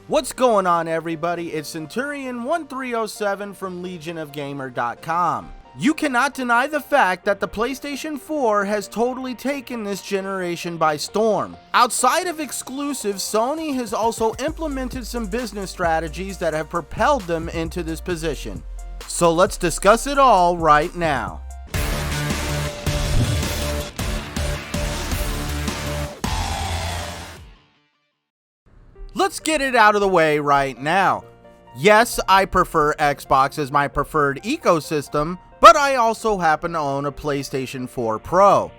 What's going on, everybody? It's Centurion1307 from legionofgamer.com. You cannot deny the fact that the PlayStation 4 has totally taken this generation by storm. Outside of exclusives, Sony has also implemented some business strategies that have propelled them into this position. So let's discuss it all right now. Let's get it out of the way right now. Yes, I prefer Xbox as my preferred ecosystem, but I also happen to own a PlayStation 4 Pro.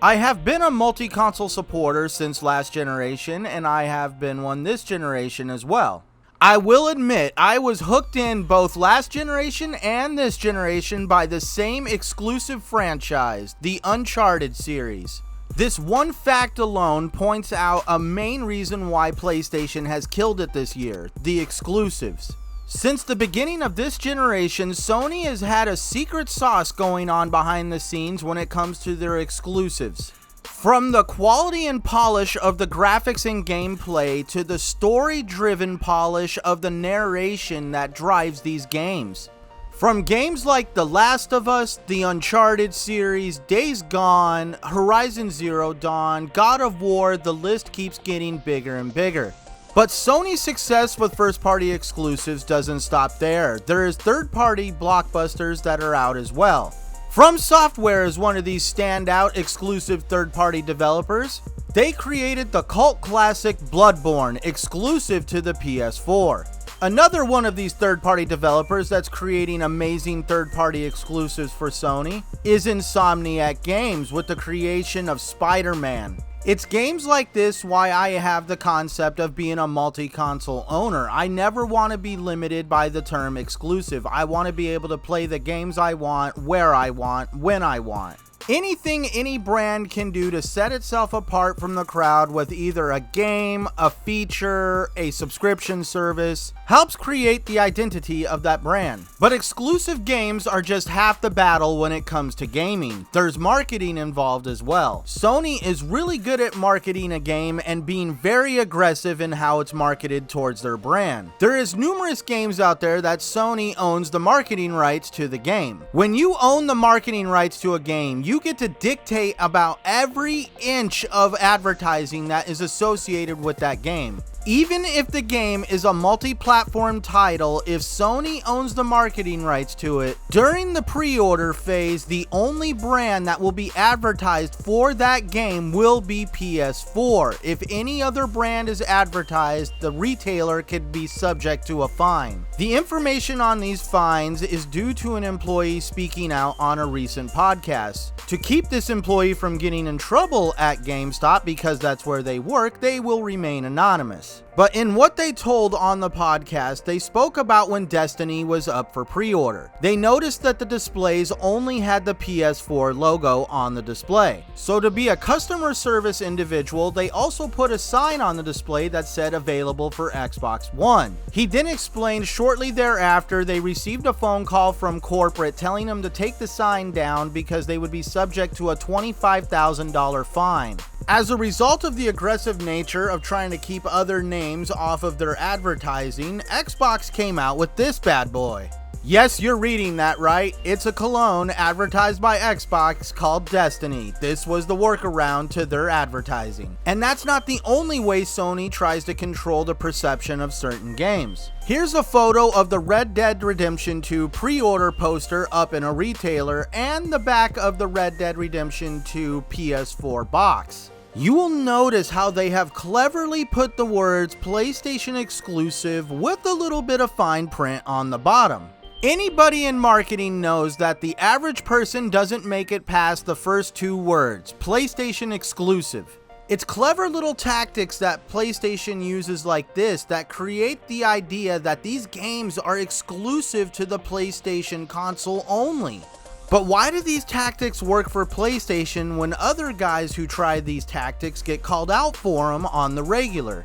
I have been a multi-console supporter since last generation, and I have been one this generation as well. I will admit, I was hooked in both last generation and this generation by the same exclusive franchise, the Uncharted series. This one fact alone points out a main reason why PlayStation has killed it this year: the exclusives. Since the beginning of this generation, Sony has had a secret sauce going on behind the scenes when it comes to their exclusives. From the quality and polish of the graphics and gameplay to the story-driven polish of the narration that drives these games. From games like The Last of Us, the Uncharted series, Days Gone, Horizon Zero Dawn, God of War, the list keeps getting bigger and bigger. But Sony's success with first-party exclusives doesn't stop there. There is third-party blockbusters that are out as well. From Software is one of these standout exclusive third-party developers. They created the cult classic Bloodborne, exclusive to the PS4. Another one of these third-party developers that's creating amazing third-party exclusives for Sony is Insomniac Games with the creation of Spider-Man. It's games like this why I have the concept of being a multi-console owner. I never want to be limited by the term exclusive. I want to be able to play the games I want, where I want, when I want. Anything any brand can do to set itself apart from the crowd with either a game, a feature, a subscription service, helps create the identity of that brand. But exclusive games are just half the battle when it comes to gaming. There's marketing involved as well. Sony is really good at marketing a game and being very aggressive in how it's marketed towards their brand. There is numerous games out there that Sony owns the marketing rights to the game. When you own the marketing rights to a game, you get to dictate about every inch of advertising that is associated with that game. Even if the game is a multi-platform title, if Sony owns the marketing rights to it, during the pre-order phase, the only brand that will be advertised for that game will be PS4. If any other brand is advertised, the retailer could be subject to a fine. The information on these fines is due to an employee speaking out on a recent podcast. To keep this employee from getting in trouble at GameStop, because that's where they work, they will remain anonymous. But in what they told on the podcast, they spoke about when Destiny was up for pre-order. They noticed that the displays only had the PS4 logo on the display. So to be a customer service individual, they also put a sign on the display that said available for Xbox One. He then explained shortly thereafter they received a phone call from corporate telling them to take the sign down because they would be subject to a $25,000 fine. As a result of the aggressive nature of trying to keep other names off of their advertising, Xbox came out with this bad boy. Yes, you're reading that right. It's a cologne advertised by Xbox called Destiny. This was the workaround to their advertising. And that's not the only way Sony tries to control the perception of certain games. Here's a photo of the Red Dead Redemption 2 pre-order poster up in a retailer and the back of the Red Dead Redemption 2 PS4 box. You will notice how they have cleverly put the words PlayStation exclusive with a little bit of fine print on the bottom. Anybody in marketing knows that the average person doesn't make it past the first two words, PlayStation exclusive. It's clever little tactics that PlayStation uses like this that create the idea that these games are exclusive to the PlayStation console only. But why do these tactics work for PlayStation when other guys who try these tactics get called out for them on the regular?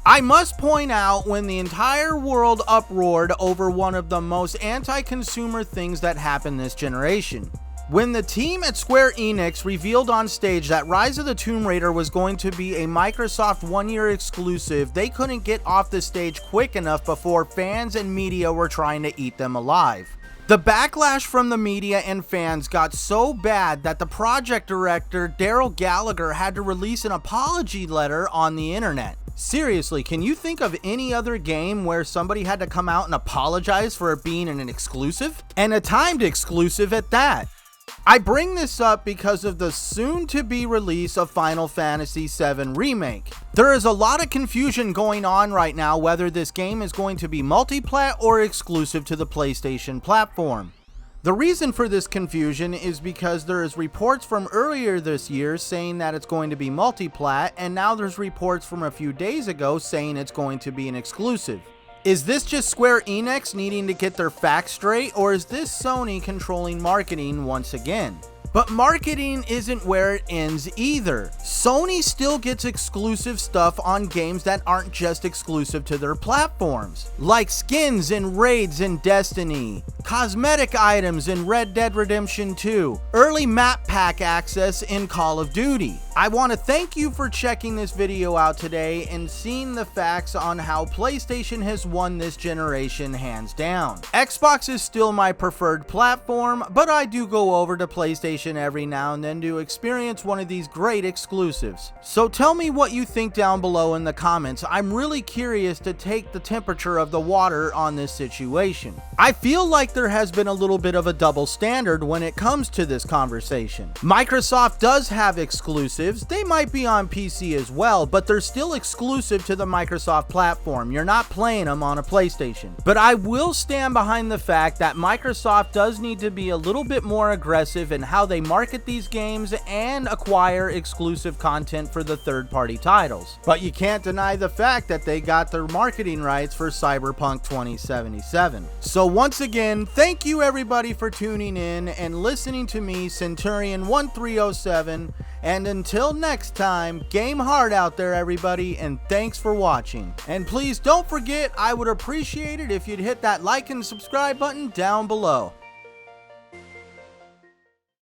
I must point out when the entire world uproared over one of the most anti-consumer things that happened this generation. When the team at Square Enix revealed on stage that Rise of the Tomb Raider was going to be a Microsoft one-year exclusive, they couldn't get off the stage quick enough before fans and media were trying to eat them alive. The backlash from the media and fans got so bad that the project director, Daryl Gallagher, had to release an apology letter on the internet. Seriously, can you think of any other game where somebody had to come out and apologize for it being an exclusive? And a timed exclusive at that. I bring this up because of the soon-to-be release of Final Fantasy VII Remake. There is a lot of confusion going on right now whether this game is going to be multi-plat or exclusive to the PlayStation platform. The reason for this confusion is because there is reports from earlier this year saying that it's going to be multi-plat, and now there's reports from a few days ago saying it's going to be an exclusive. Is this just Square Enix needing to get their facts straight, or is this Sony controlling marketing once again? But marketing isn't where it ends either. Sony still gets exclusive stuff on games that aren't just exclusive to their platforms, like skins and raids in Destiny, cosmetic items in Red Dead Redemption 2, early map pack access in Call of Duty. I want to thank you for checking this video out today and seeing the facts on how PlayStation has won this generation hands down. Xbox is still my preferred platform, but I do go over to PlayStation every now and then to experience one of these great exclusives. So tell me what you think down below in the comments. I'm really curious to take the temperature of the water on this situation. I feel like there has been a little bit of a double standard when it comes to this conversation. Microsoft does have exclusives. They might be on PC as well, but they're still exclusive to the Microsoft platform. You're not playing them on a PlayStation. But I will stand behind the fact that Microsoft does need to be a little bit more aggressive in how they market these games and acquire exclusive content for the third-party titles. But you can't deny the fact that they got their marketing rights for Cyberpunk 2077. So once again, thank you everybody for tuning in and listening to me, Centurion 1307, and until next time, game hard out there everybody, and thanks for watching. And please don't forget, I would appreciate it if you'd hit that like and subscribe button down below.